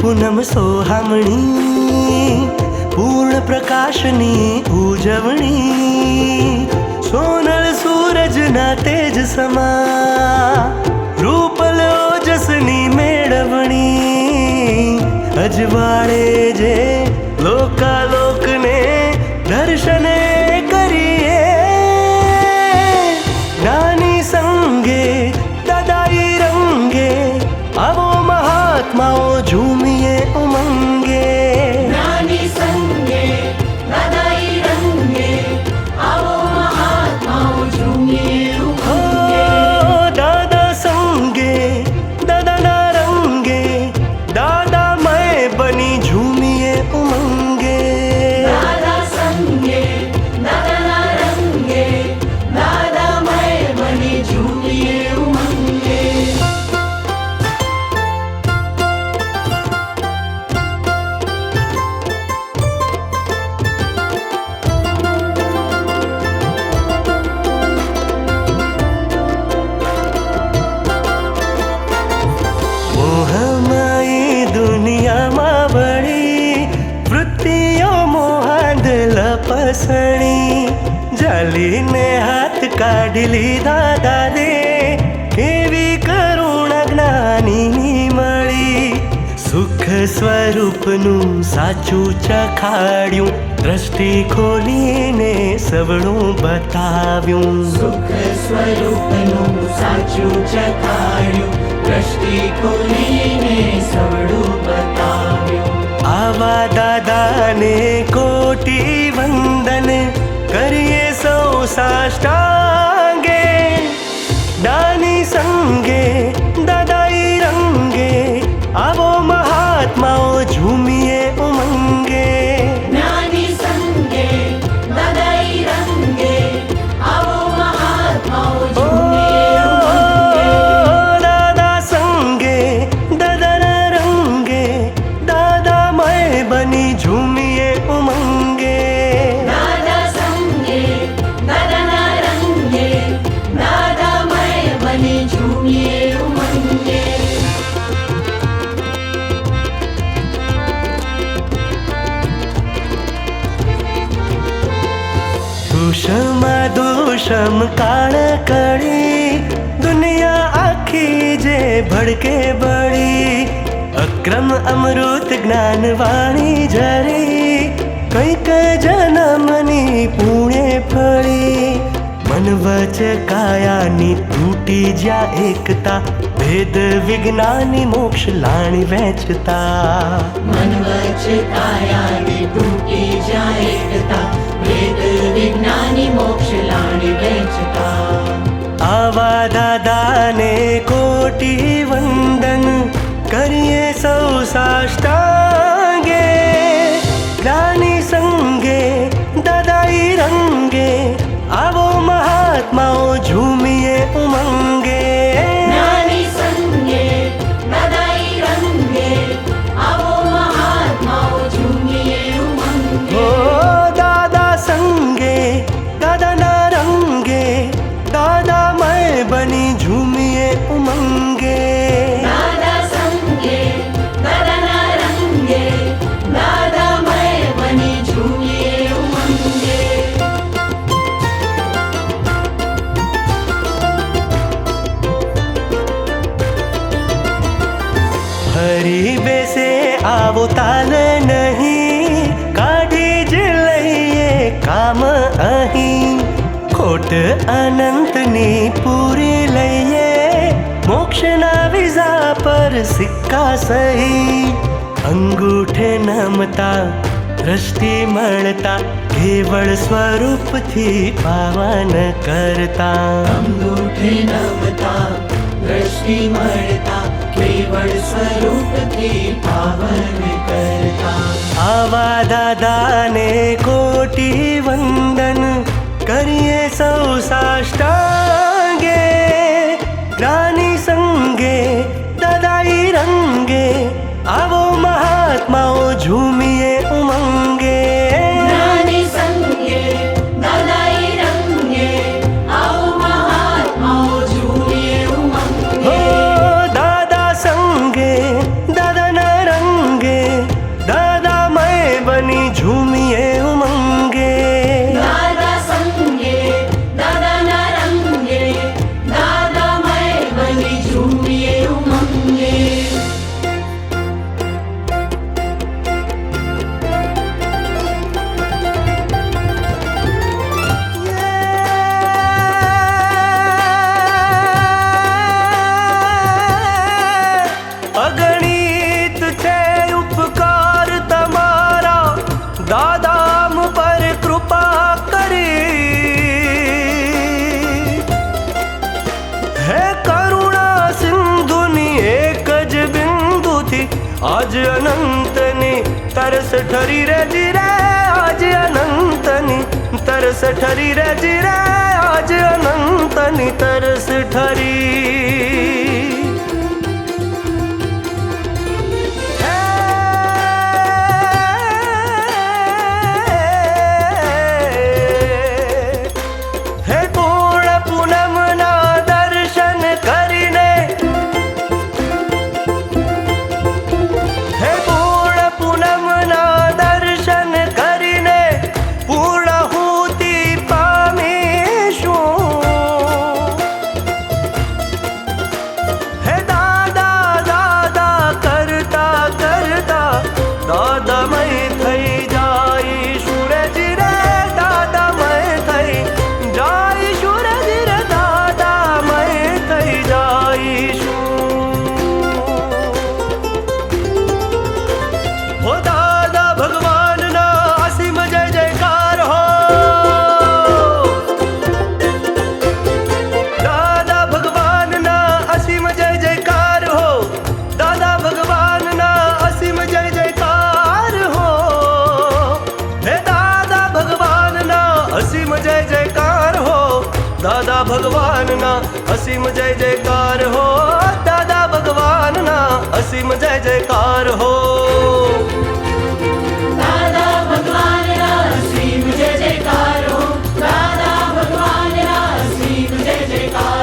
પૂનમ સોહામણી પૂર્ણ પ્રકાશની ઉજવણી સોનળ સૂરજના તેજ સમા રૂપલ ઓજસની મેળવણી અજવાળે જે લોકાલોકને દર્શને કરીએ નાની સંગે દાદાઈ રંગે આવો મહાત્માઓ ઝૂમીએ ઉમંગે નાની સંગે દાદાઈ રંગે આવો મહાત્માઓ ઝૂમીએ ઉમંગે દાદા સંગે દાદાના રંગે દાદામય બની ઝૂમીએ ઉમંગે દાદા સંગે દાદાના રંગે દાદામય બની ઝૂમીએ ઉમંગે મોહમયી દુનિયામાં વળી વૃત્તિઓ મોહાંધલ પસણી જાલીને હાથ કાઢી લીધા દાદે કેવી કરુણા જ્ઞાનીની મળી સુખ સ્વરૂપનું સાચું ચખાડ્યું દ્રષ્ટિ ખોલીને સવણું બતાવ્યું સુખ સ્વરૂપનું સાચું ચખાડ્યું દ્રષ્ટિ ખોલીને સવડું બતાવ્યું આવા દાદાને કોટી વંદન કરીએ સૌ સાષ્ટાંગે દાની સંગે દાદાઈ રંગે આવો મહાત્માઓ ઝૂમીએ ઉમંગે જ્ઞાની સંગે દાદાઈ રંગે આવો મહાત્માઓ ઝૂમીએ ઉમંગે દાદા સંગે દાદાના રંગે દાદામય બની ઝૂમીએ ઉમંગે દાદા સંગે દાદાના રંગે દાદામય બની ઝૂમીએ ઉમંગે દુષમાં દુષમ કાળ કળી દુનિયા આખી જે ભડકે બળી અક્રમ અમૃત જ્ઞાન વાણી જરી કંઈક જન્મની પુણે ફળી મન વચ કાયાની તૂટી જ્યાં એકતા ભેદ વિજ્ઞાની મોક્ષ લાણી વહેંચતા મન વચ્ચ કાયાની તૂટી જાય એકતા વેદ વિજ્ઞાની મોક્ષ લાણી વહેંચતા આવા દાદાને કોટી વંદન કરીએ સૌ સાષ્ટાંગે જ્ઞાની સંગે દાદાઈ રંગે આવો મહાત્માઓ ઝૂમીએ ઉમંગે જ્ઞાની સંગે દાદાઈ રંગે આવો મહાત્માઓ ઝૂમીએ ઉમંગે ઓ દાદા સંગે દાદાના રંગે દાદામય બની ઝૂમીએ ઉમંગે દાદા સંગે દાદાના રંગે દાદામય બની ઝૂમીએ ઉમંગે હરી બેસે આવો તાલ નહીં કાઢી જ લઈએ કામ અહીં ખોટ અનંતની પૂરી લઈએ મોક્ષના વિઝા પર સિક્કા સહી અંગૂઠે નમતા દ્રષ્ટિ મળતા કેવળ સ્વરૂપથી પાવન કરતા અંગૂઠે નમતા દ્રષ્ટિ મળતા કેવળ સ્વરૂપથી પાવન કરતા આવા દાદાને કોટી વંદન કરીએ સૌ સાષ્ટાંગે જ્ઞાની સંગે દાદાઈ રંગે આવો મહાત્માઓ ઝૂમીએ ઉમંગે જ્ઞાની સંગે દાદાઈ રંગે આવો મહાત્માઓ ઝૂમીએ ઉમંગે હો દાદા સંગે દાદાના રંગે આજ અનંતની તરસ ઠરી રે જીરે, આજ અનંતની તરસ ઠરી રે જીરે, આજ અનંતની તરસ ઠરી. હે પૂર્ણ પૂનમના દર્શન કરીને, હે પૂર્ણ પૂનમના દર્શન કરીને પૂર્ણાહુતિ પામીશું. હે દાદા દાદા કરતા કરતા દાદામય થઈ જાઈશું રે જીરે, દાદામય થઈ જાઈશું રે જીરે, દાદામય થઈ જાઈશું. હો દાદા ભગવાનના અસીમ જય જયકાર હો, દાદા ભગવાનના અસીમ જય જયકાર હો, દાદા ભગવાનના અસીમ જય જયકાર હો. હે દાદા ભગવાનના અસીમ જય જયકાર હો, દાદા ભગવાનના અસીમ જય જયકાર હો, દાદા ભગવાનના અસીમ જય જયકાર હો. દાદા ભગવાનના અસીમ જય જયકાર હો, દાદા ભગવાનના અસીમ જય જયકાર